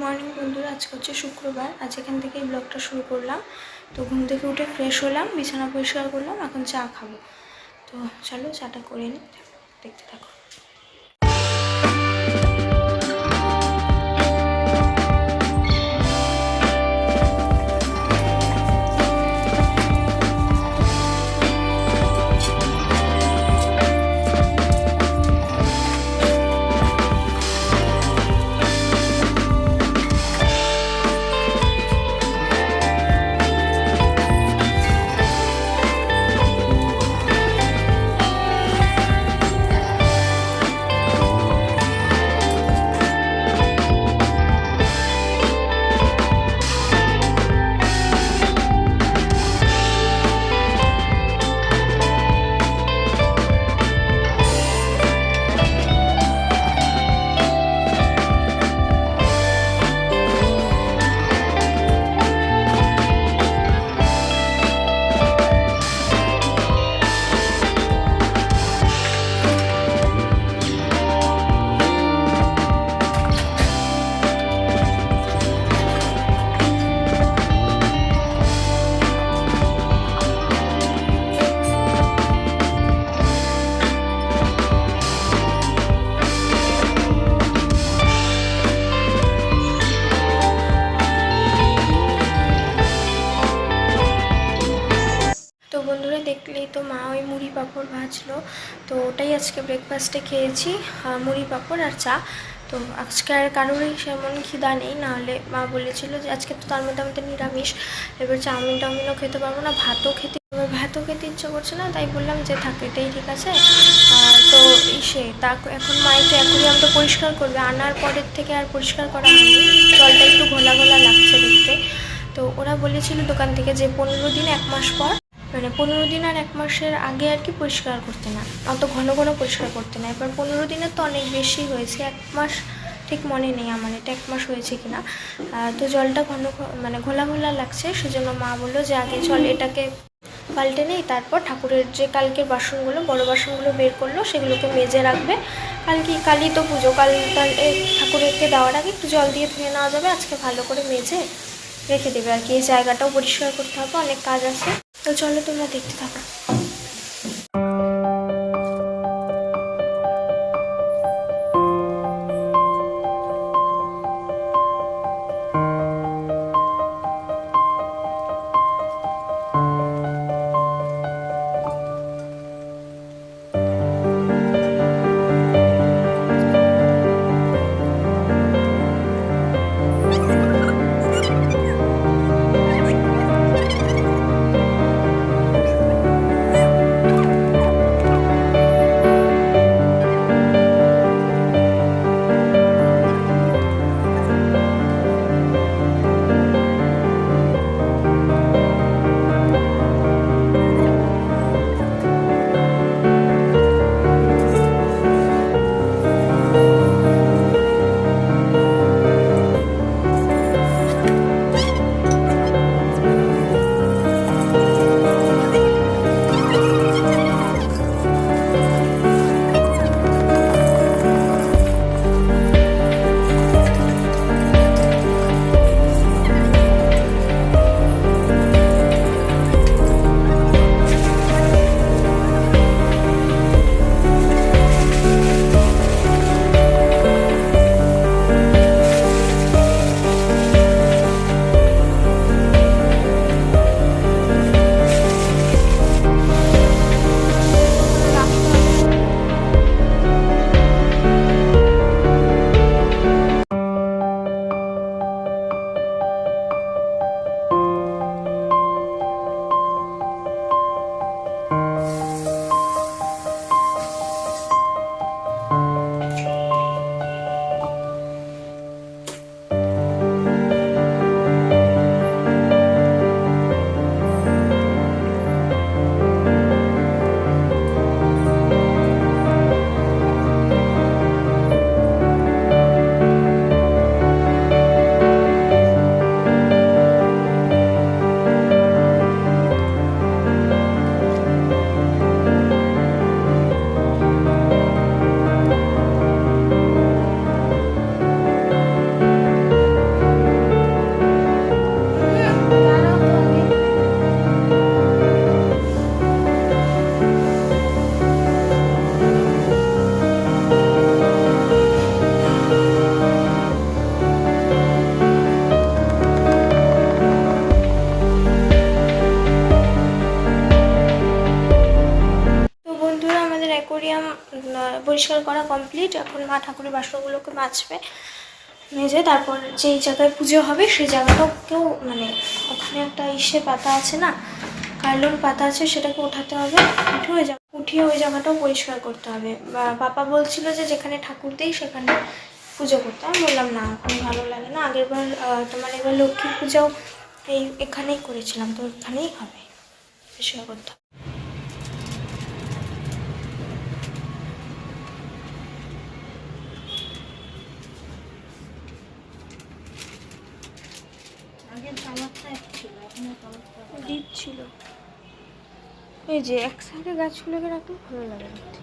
Morning বন্ধুরা, আজকে হচ্ছে শুক্রবার। আজ এখান থেকেই ব্লগটা শুরু করলাম। তো ঘুম থেকে উঠে ফ্রেশ হলাম, বিছানা পরিষ্কার করলাম, এখন চা খাবো। তো চলো চাটা করে নিই, দেখতে থাকো। তো বন্ধুরা, দেখলেই তো মা ওই মুড়ি পাঁপড় ভাজলো। তো ওটাই আজকে ব্রেকফাস্টে খেয়েছি, মুড়ি পাঁপড় আর চা। তো আজকে আর কারোরই সেমন খিদা নেই, নাহলে মা বলেছিল যে আজকে তো তার মধ্যে আমাদের নিরামিষ, এবার চাউমিনও খেতে পারবো না, ভাতও খেতে ইচ্ছে করছে না, তাই বললাম যে থাক, এটাই ঠিক আছে। তো এখন মা একটু অ্যাকুয়ারিয়ামটা পরিষ্কার করবে, আনার পরের থেকে আর পরিষ্কার করা হয়নি, জলটা একটু ঘোলা ঘোলা লাগছে দেখতে। তো ওরা বলেছিল দোকান থেকে যে 15 দিন 1 মাস পর, মানে 15 দিন আর 1 মাসের আগে আর কি পরিষ্কার করতে না, অত ঘন ঘন পরিষ্কার করতে না। এবার 15 দিনের তো অনেক বেশি হয়েছে, 1 মাস ঠিক মনে নেই আমার এটা 1 মাস হয়েছে কিনা। তো জলটা মানে ঘোলা ঘোলা লাগছে, সেজন্য মা বললো যে আগে চল এটাকে পাল্টে নেই, তারপর ঠাকুরের যে কালকের বাসনগুলো, বড় বাসনগুলো বের করলো, সেগুলোকে মেজে রাখবে। কালই তো পুজো, তাহলে ঠাকুরকে দেওয়ার আগে একটু জল দিয়ে ধুয়ে নেওয়া যাবে, আজকে ভালো করে মেজে রেখে দেবে আর কি। এই জায়গাটাও পরিষ্কার করতে হবে, অনেক কাজ আছে। তো চলো তোমরা দেখতে থাকো। পরিষ্কার করা কমপ্লিট। এখন মা ঠাকুরের বাসনগুলোকে মাজবে, মেজে তারপর যেই জায়গায় পুজো হবে সেই জায়গাটাকেও মানে ওখানে একটা পাতা আছে না, কার্লোর পাতা আছে, সেটাকে ওঠাতে হবে, উঠিয়ে ওই জায়গাটাও পরিষ্কার করতে হবে। পাপা বলছিল যে যেখানে ঠাকুর দেই সেখানে পুজো করতে। আমি বললাম না, এখন ভালো লাগে না। আগেরবার তোমার এবার লক্ষ্মী পূজাও এখানেই করেছিলাম, তো এখানেই হবে, পরিষ্কার করতে হবে। দ্বীপ ছিল, এই যে এক সাইডে গাছগুলোকে রাখলে ভালো লাগে দেখতে।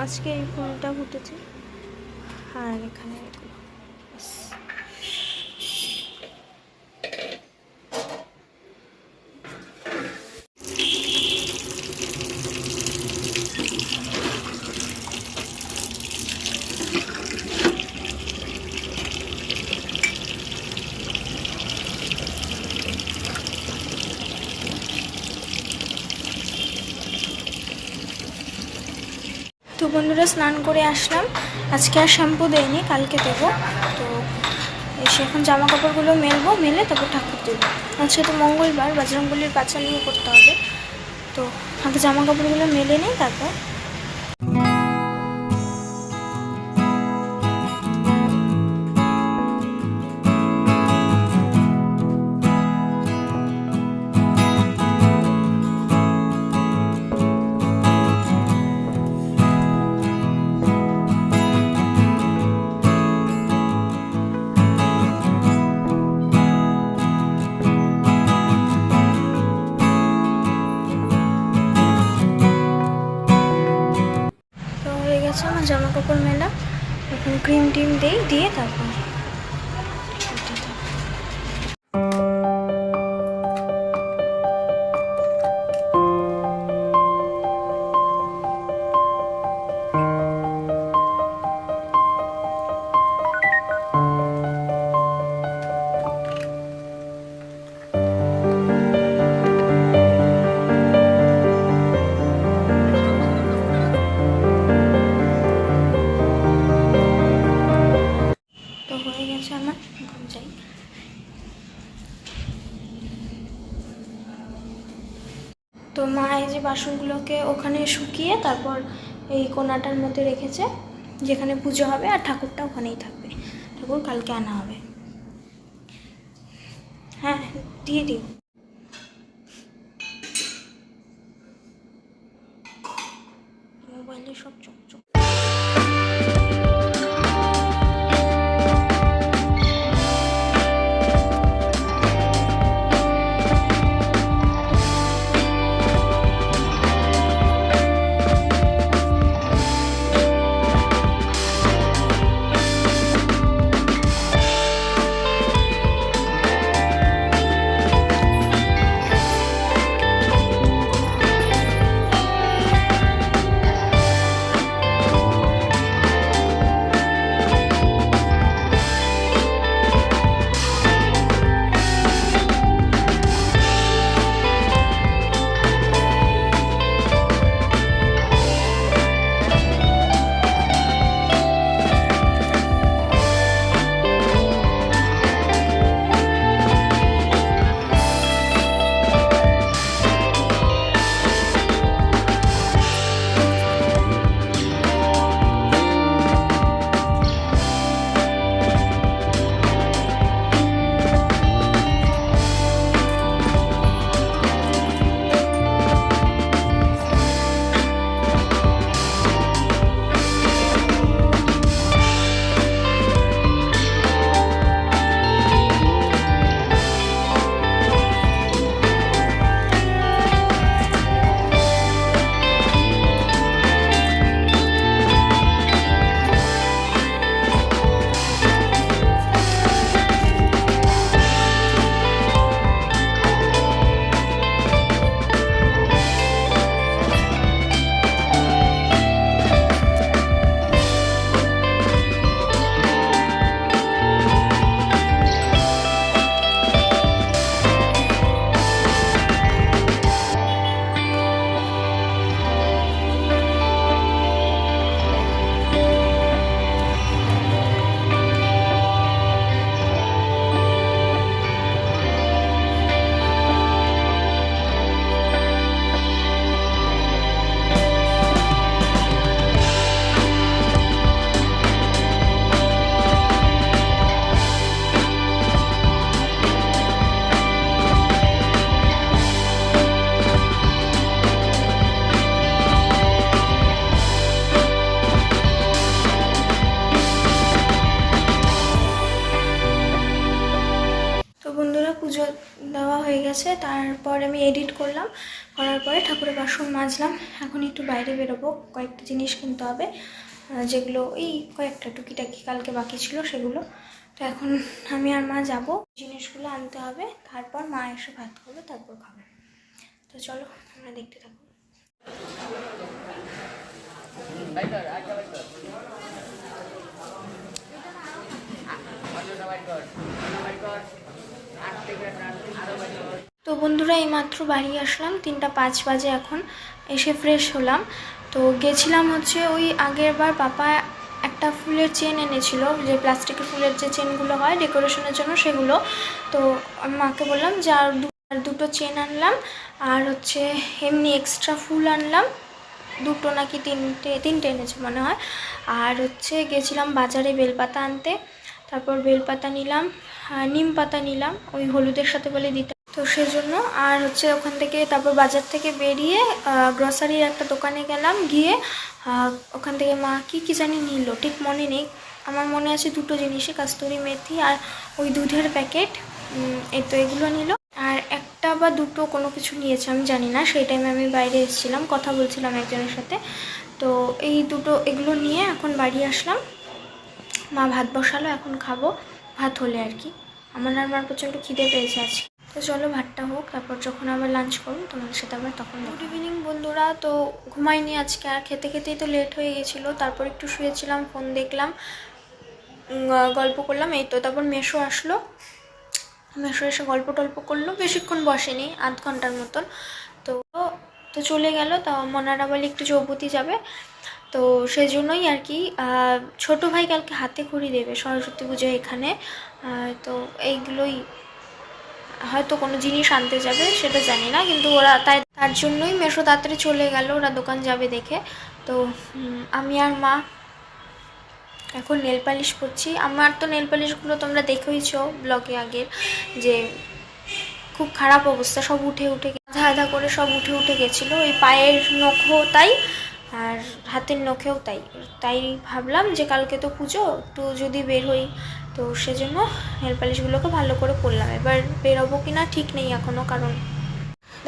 আজকে এই ফুলটা ফুটেছে, আর এখানে তো বন্ধুরা স্নান করে আসলাম, আজকে আর শ্যাম্পু দেয়নি, কালকে দেবো। তো এসে এখন জামা কাপড়গুলো মেলবো, মেলে তারপর ঠাকুর দেবো। আজকে তো মঙ্গলবার, বজরংবলীর বাচ্চা নিয়ে করতে হবে, তো আগে জামা কাপড়গুলো মেলে নিই তারপর। আমার জামা কাপড় মেলা, এখন ক্রিম টিম দিয়ে তারপর তো মা এই যে বাসনগুলোকে ওখানে শুকিয়ে তারপর এই কোনাটার মধ্যে রেখেছে, যেখানে পুজো হবে, আর ঠাকুরটা ওখানেই থাকবে। ঠাকুর কালকে আনা হবে। হ্যাঁ দিয়ে দিও। মোবাইলে সব চকচক। পুজো দেওয়া হয়ে গেছে, তারপর আমি এডিট করার পরে ঠাকুরের বাসন মাজলাম। এখন একটু বাইরে বেরোবো, কয়েকটা জিনিস কিনতে হবে, যেগুলো এই কয়েকটা টুকিটাকি কালকে বাকি ছিল সেগুলো। তো এখন আমি আর মা যাবো, জিনিসগুলো আনতে হবে, তারপর মা এসে ভাত করবে, তারপর খাবো। তো চলো তোমরা দেখতে থাকো। তো বন্ধুরা এইমাত্র বাড়ি আসলাম, 3:05 বাজে এখন। এসে ফ্রেশ হলাম। তো গেছিলাম হচ্ছে ওই আগের বার পাপা একটা ফুলের চেন এনেছিল, যে প্লাস্টিকের ফুলের যে চেনগুলো হয় ডেকোরেশনের জন্য সেগুলো। তো আমি মাকে বললাম যে আর দুটো চেন আনলাম, আর হচ্ছে এমনি এক্সট্রা ফুল আনলাম, দুটো নাকি তিনটে এনেছে মনে হয়। আর হচ্ছে গেছিলাম বাজারে বেলপাতা আনতে, তারপর বেলপাতা নিলাম, নিম পাতা নিলাম, ওই হলুদের সাথে বলে দিতে, তো সেজন্য। আর হচ্ছে ওখান থেকে তারপর বাজার থেকে বেরিয়ে গ্রসারির একটা দোকানে গেলাম, গিয়ে ওখান থেকে মা কি জানি নিল, ঠিক মনে নেই। আমার মনে আছে দুটো জিনিসই, কস্তুরি মেথি আর ওই দুধের প্যাকেট, এই তো এগুলো নিল। আর একটা বা দুটো কোনো কিছু নিয়েছে আমি জানি না, সেই টাইমে আমি বাইরে এসেছিলাম, কথা বলছিলাম একজনের সাথে। তো এই দুটো এগুলো নিয়ে এখন বাড়ি আসলাম। মা ভাত বসালো, এখন খাবো, ভাত হলে আর কি। আমার আর মার প্রচণ্ড খিদে পেয়েছে আজকে। তো চলো ভাতটা হোক, তারপর যখন আবার লাঞ্চ করবো তোমাদের সাথে আবার তখন। গুড ইভিনিং বন্ধুরা। তো ঘুমাইনি আজকে, আর খেতে খেতেই তো লেট হয়ে গেছিলো, তারপর একটু শুয়েছিলাম, ফোন দেখলাম, গল্প করলাম, এই তো। তারপর মেশো আসলো, মেশো এসে গল্প টল্প করলো, বেশিক্ষণ বসেনি, আধ ঘন্টার মতন। তো তো চলে গেল। তো মনারা বলে একটু চৌপতি যাবে, তো সেই জন্যই আর কি। ছোটো ভাই কালকে হাতে খড়ি দেবে সরস্বতী পুজো এখানে, তো এইগুলোই হয়তো কোনো জিনিস আনতে যাবে, সেটা জানি না, কিন্তু ওরা তার জন্যই মেশো তাড়াতাড়ি চলে গেল, ওরা দোকান যাবে দেখে। তো আমি আর মা এখন নেল পালিশ করছি। আমার তো নেল পালিশগুলো তোমরা দেখেইছো ব্লগে আগের, যে খুব খারাপ অবস্থা, সব উঠে আধা আধা করে সব উঠে গেছিলো, ওই পায়ের নখও তাই আর হাতের নখেও তাই ভাবলাম যে কালকে তো পুজো, একটু যদি বের হই, তো সেজন্য নেল পালিশগুলোকে ভালো করে করলাম। এবার বেরোবো কি না ঠিক নেই এখনও, কারণ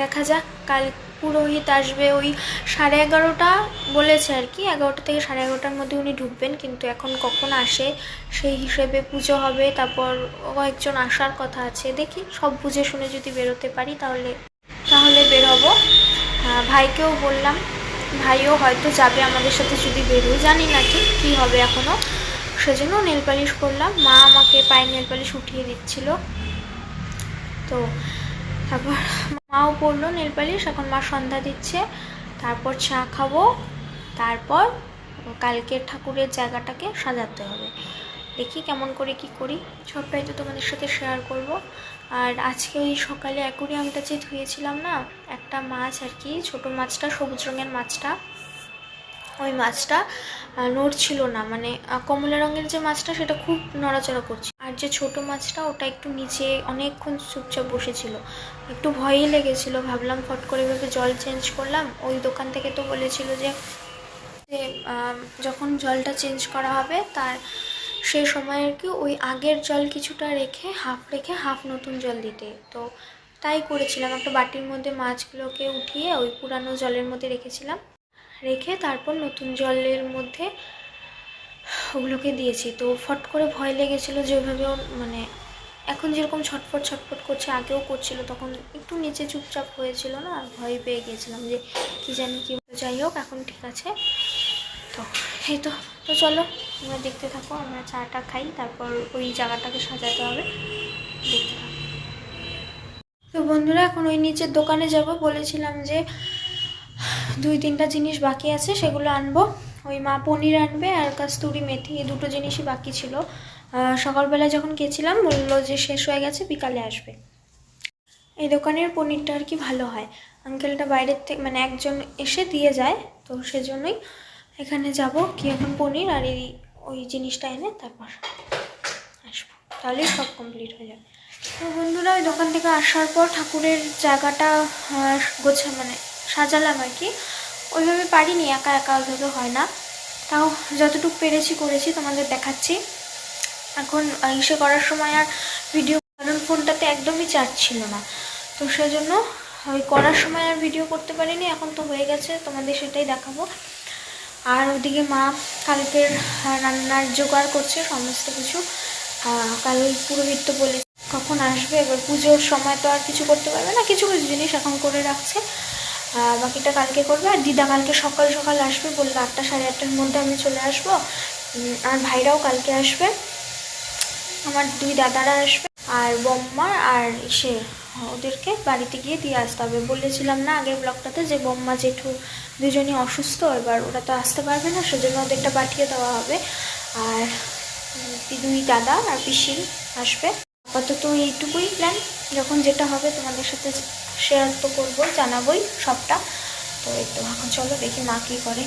দেখা যাক। কাল পুরোহিত আসবে ওই 11:30 বলেছে আর কি, 11টা থেকে 11:30-র মধ্যে উনি ঢুকবেন, কিন্তু এখন কখন আসে সেই হিসেবে পুজো হবে, তারপর কয়েকজন আসার কথা আছে, দেখি সব বুঝে শুনে যদি বেরোতে পারি তাহলে বেরোবো। ভাইকেও বললাম, ভাইও হয়তো যাবে আমাদের সাথে যদি বেরোই, জানি না ঠিক কী হবে এখনও, সেজন্য নেল পালিশ করলাম। মা আমাকে পায়ে নেল পালিশ উঠিয়ে দিচ্ছিল, তো তারপর মাও পড়লো নেল পালিশ, এখন মা সন্ধ্যা দিচ্ছে, তারপর চা খাবো, তারপর কালকের ঠাকুরের জায়গাটাকে সাজাতে হবে, দেখি কেমন করে কি করি, সবটাই তো তোমাদের সাথে শেয়ার করব। আর আজকে ওই সকালে অ্যাকোরিয়ামটা যে ধুয়েছিলাম না, একটা মাছ আর কি, ছোটো মাছটা, সবুজ রঙের মাছটা, ওই মাছটা নড়ছিল না, মানে কমলা রঙের যে মাছটা সেটা খুব নড়াচড়া করছে, আর যে ছোট মাছটা ওটা একটু নিচে অনেকক্ষণ চুপচাপ বসেছিল, একটু ভয়ই লেগেছিল, ভাবলাম ফট করে ভেবে জল চেঞ্জ করলাম। ওই দোকান থেকে তো বলেছিল যে যখন জলটা চেঞ্জ করা হবে তার সেই সময় আর কি ওই আগের জল কিছুটা রেখে হাফ নতুন জল দিতে, তো তাই করেছিলাম। একটা বাটির মধ্যে মাছগুলোকে উঠিয়ে ওই পুরানো জলের মধ্যে রেখে তারপর নতুন জলের মধ্যে ওগুলোকে দিয়েছি। তো ফট করে ভয় লেগেছিলো, যেভাবে মানে এখন যেরকম ছটফট করছে আগেও করছিল, তখন একটু নিচে চুপচাপ হয়েছিল না, ভয় পেয়ে গিয়েছিলাম যে কী জানি কী। যাই হোক এখন ঠিক আছে। তো এই তো চলো তোমরা দেখতে থাকো, আমরা চাটা খাই, তারপর ওই জায়গাটাকে সাজাতে হবে, দেখতে থাকো। তো বন্ধুরা এখন ওই নিচের দোকানে যাব, বলেছিলাম যে 2-3টা জিনিস বাকি আছে, সেগুলো আনবো। ওই মা পনির আনবে আর কস্তুরি মেথি, এই দুটো জিনিসই বাকি ছিল। সকালবেলায় যখন গেছিলাম বললো যে শেষ হয়ে গেছে, বিকালে আসবে। এই দোকানের পনিরটা আর কি ভালো হয়, আঙ্কেলটা বাইরের থেকে মানে একজন এসে দিয়ে যায়, তো সেজন্যই এখানে যাব কি এখন পনির আর ওই জিনিসটা এনে তারপর আসবো, তাহলেই সব কমপ্লিট হয়ে যাবে। তো বন্ধুরা ওই দোকান থেকে আসার পর ঠাকুরের জায়গাটা মানে সাজালাম আর কি, ওইভাবে পারিনি, একা ওইভাবে হয় না, তাও যতটুকু পেরেছি করেছি, তোমাদের দেখাচ্ছি। এখন ইসে করার সময় আর ভিডিও কারণ ফোনটাতে একদমই চার্জ ছিল না, তো সেজন্য ওই করার সময় আর ভিডিও করতে পারিনি। এখন তো হয়ে গেছে, তোমাদের সেটাই দেখাবো। আর ওদিকে মা কালকের রান্নার জোগাড় করছে সমস্ত কিছু। কাল ওই পুরোহিত তো বলে কখন আসবে, এবার পুজোর সময় তো আর কিছু করতে পারবে না, কিছু কিছু জিনিস এখন করে রাখছে, বাকিটা কালকে করবে। আর দিদা কালকে সকাল সকাল আসবে বললো, 8টা সাড়ে 8টার মধ্যে আমি চলে আসবো। আর ভাইরাও কালকে আসবে, আমার 2 দাদারা আসবে, আর বম্মা আর সে ওদেরকে বাড়িতে গিয়ে দিয়ে আসতে হবে। বলেছিলাম না আগের ব্লগটাতে যে বম্মা জেঠু দুজনই অসুস্থ, এবার ওরা তো আসতে পারবে না, সেজন্য ওদেরটা পাঠিয়ে দেওয়া হবে। আর 2 দাদা আর পিসি আসবে। আপাতত এইটুকুই প্ল্যান, যখন যেটা হবে তোমাদের সাথে শেয়ার তো করবো, জানাবোই সবটা। তো এই তো এখন চলো দেখি মা কী করে।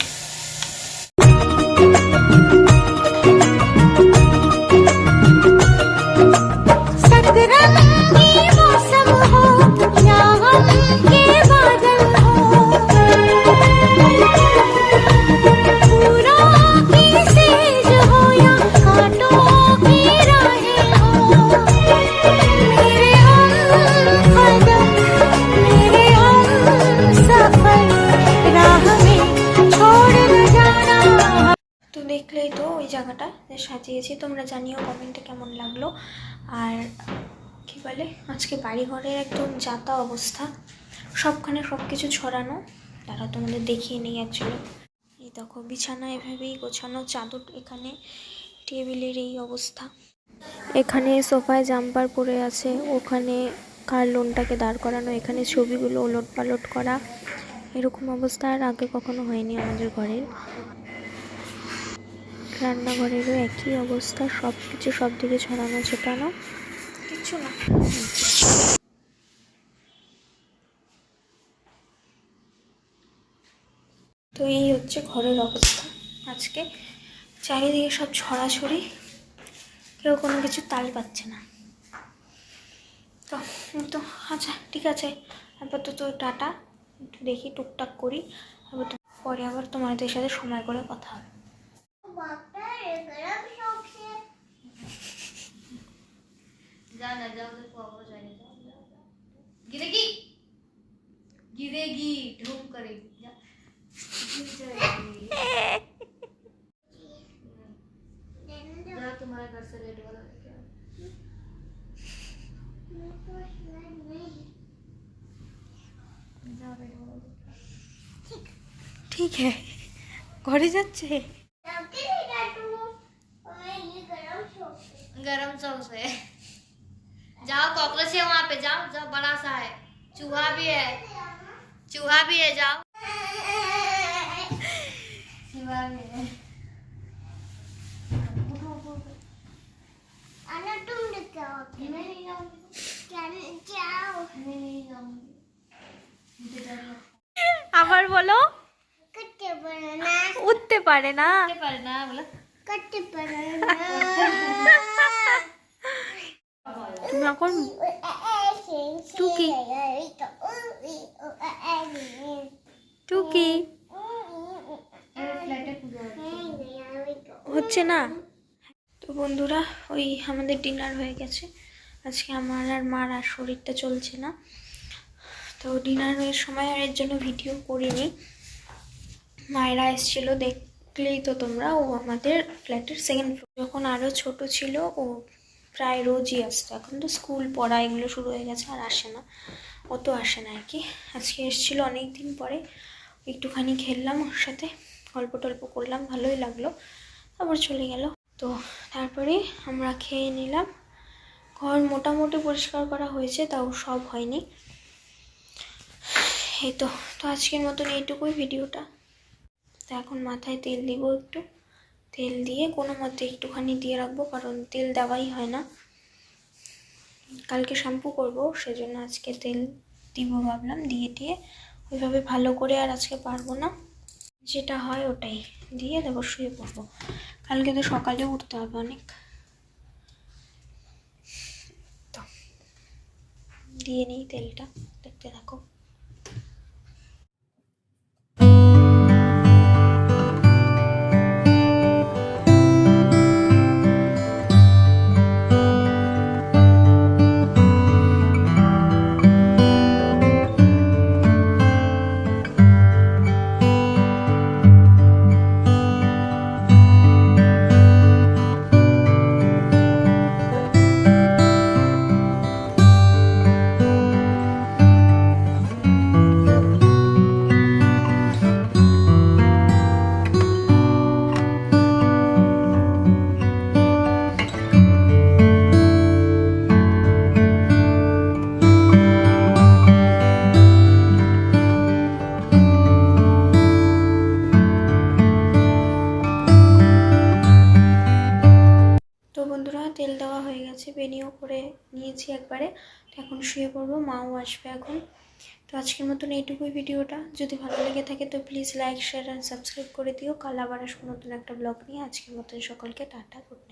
দেখলেই তো ওই জায়গাটা সাজিয়েছি, তোমরা জানিও কমেন্টে কেমন লাগলো। আর কি বলে, আজকে বাড়িঘরের একদম যাতা অবস্থা, সবখানে সব কিছু ছড়ানো। তারা তোমাদের দেখিয়ে নেই অ্যাকচুয়ালি। এই দেখো বিছানা এভাবেই গোছানো, চাদর এখানে, টেবিলের এই অবস্থা। এখানে সোফায় জাম্পার পরে আছে, ওখানে কার লোনটাকে দাঁড় করানো, এখানে ছবিগুলো ওলট পালট করা। এরকম অবস্থা আর আগে কখনো হয়নি আমাদের ঘরের। রান্নাঘরেরও একই অবস্থা, সব কিছু সব দিকে ছড়ানো ছোটানো, কিছু না। তো এই হচ্ছে ঘরের অবস্থা আজকে, চারিদিকে সব ছড়াছড়ি, কেউ কোনো কিছু তাল পাচ্ছে না। তো তো আচ্ছা ঠিক আছে, আপাতত টাটা, একটু দেখি টুকটাক করি, পরে আবার তোমাদের সাথে সময় করে কথা হবে। गिरेगी धूम करेगी तुम्हारे घर से रेड वाला ঠিক হ্যাঁ, ঘরে যাচ্ছে। गरम सॉस है, जाओ कॉकरोच है वहाँ पे, जाओ जाओ, बड़ा सा है, चूहा भी है, चूहा भी है, जाओ चूहा भी है। अन्ना तुम जाओ, मैं नहीं जाऊंगी, जाओ मैं नहीं जाऊंगी। আবার বলো, करते पारे ना, উঠতে পারে না, करते पारे ना, बोला करते पारे ना। তুমি এখন টুকি টুকি হচ্ছে না। তো বন্ধুরা, ওই আমাদের ডিনার হয়ে গেছে আজকে, আমার আর মার আর শরীরটা চলছে না, তো ডিনারের সময় আর এর জন্য ভিডিও করিনি। মায়েরা এসেছিল, দেখলেই তো তোমরা, ও আমাদের ফ্ল্যাটের 2nd ফ্লোর। যখন আরও ছোট ছিল ও প্রায় রোজই আসতো, এখন তো স্কুল পড়া এগুলো শুরু হয়ে গেছে, আর আসে না, অত আসে না আর কি। আজকে এসেছিলো অনেক দিন পরে, একটুখানি খেললাম ওর সাথে, গল্প টল্প করলাম, ভালোই লাগলো, তারপর চলে গেল। তো তারপরে আমরা খেয়ে নিলাম। ঘর মোটামুটি পরিষ্কার করা হয়েছে, তাও সব হয়নি। এই তো তো আজকের মতন এইটুকুই ভিডিওটা। তো এখন মাথায় তেল দিব, একটু তেল দিয়ে কোনো মতে একটুখানি দিয়ে রাখবো, কারণ তেল দেওয়াই হয় না। কালকে শ্যাম্পু করব, সেজন্য আজকে তেল দিব ভাবলাম, দিয়ে দিয়ে ওইভাবে ভালো করে আর আজকে পারবো না, যেটা হয় ওটাই দিয়ে দেবো, শুয়ে পড়বো। কালকে তো সকালে উঠতে হবে অনেক। তো দিয়ে নিই তেলটা, দেখতে থাকো। বন্ধুরা তেল দেওয়া হয়ে গেছে, বেনিও করে নিয়েছি একবারে। তো এখন শুয়ে পড়বো, মাও আসবে এখন। তো আজকের মতন এইটুকুই ভিডিওটা। যদি ভালো লেগে থাকে তো please like, share and subscribe করে দিও। কাল আবার আসবো নতুন একটা ব্লগ নিয়ে। আজকের মতন সকলকে টাটা, গুড নাইট।